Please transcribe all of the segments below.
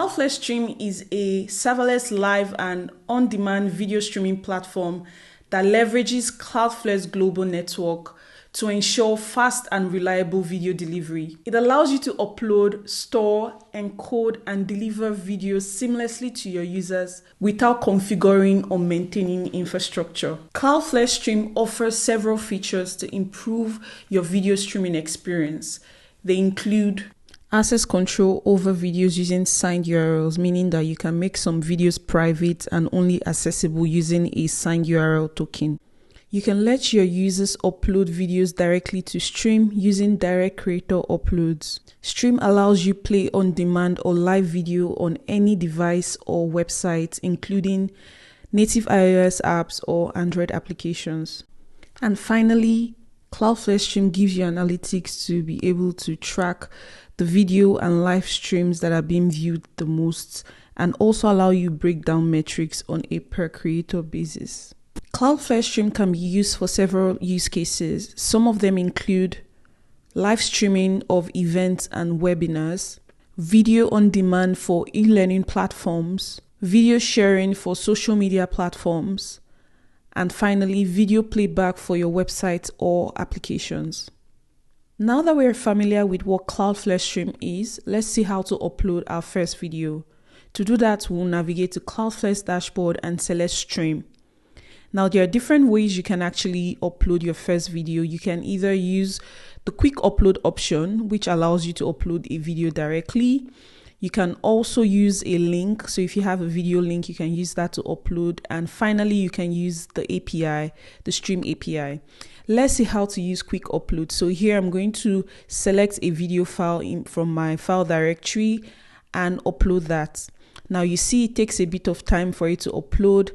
Cloudflare Stream is a serverless live and on-demand video streaming platform that leverages Cloudflare's global network to ensure fast and reliable video delivery. It allows you to upload, store, encode, and deliver videos seamlessly to your users without configuring or maintaining infrastructure. Cloudflare Stream offers several features to improve your video streaming experience. They include access control over videos using signed URLs, meaning that you can make some videos private and only accessible using a signed URL token. You can let your users upload videos directly to Stream using direct creator uploads. Stream allows you play on demand or live video on any device or website, including native iOS apps or Android applications. And finally, Cloudflare Stream gives you analytics to be able to track the video and live streams that are being viewed the most, and also allow you break down metrics on a per creator basis. Cloudflare Stream can be used for several use cases. Some of them include live streaming of events and webinars, video on demand for e-learning platforms, video sharing for social media platforms, and finally, video playback for your website or applications. Now that we're familiar with what Cloudflare Stream is, let's see how to upload our first video. To do that, we'll navigate to Cloudflare's dashboard and select Stream. Now, there are different ways you can actually upload your first video. You can either use the quick upload option, which allows you to upload a video directly. You can also use a link. So if you have a video link, you can use that to upload. And finally, you can use the API, the Stream API. Let's see how to use quick upload. So here I'm going to select a video file from my file directory and upload that. Now you see it takes a bit of time for it to upload.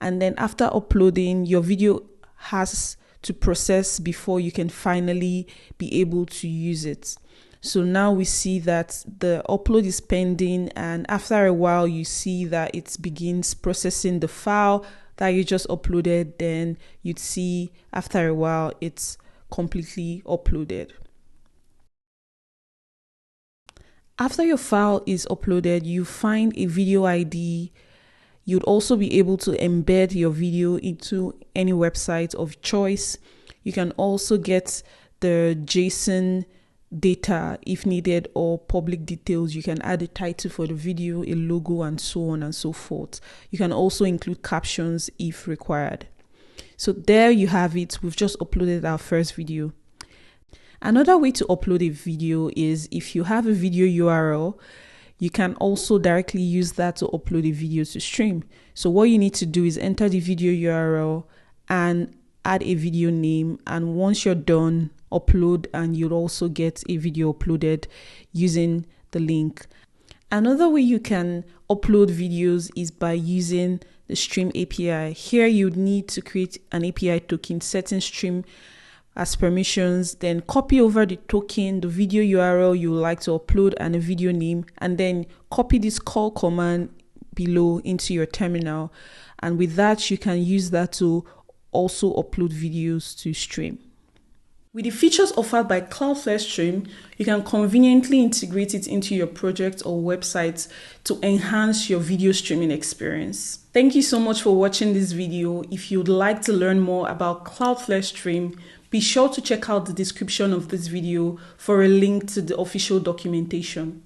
And then after uploading, your video has to process before you can finally be able to use it. So now we see that the upload is pending, and after a while you see that it begins processing the file that you just uploaded. Then you'd see after a while it's completely uploaded. After your file is uploaded, you find a video ID. You'd also be able to embed your video into any website of choice. You can also get the JSON data if needed, or public details. You can add a title for the video, a logo, and so on and so forth. You can also include captions if required. So there you have it. We've just uploaded our first video. Another way to upload a video is if you have a video URL, you can also directly use that to upload a video to Stream. So what you need to do is enter the video URL and add a video name. And once you're done, upload, and you'll also get a video uploaded using the link. Another way you can upload videos is by using the Stream API. Here you'd need to create an API token, setting Stream as permissions, then copy over the token, the video URL you would like to upload, and a video name, and then copy this call command below into your terminal. And with that, you can use that to also upload videos to Stream. With the features offered by Cloudflare Stream, you can conveniently integrate it into your project or website to enhance your video streaming experience. Thank you so much for watching this video. If you'd like to learn more about Cloudflare Stream, be sure to check out the description of this video for a link to the official documentation.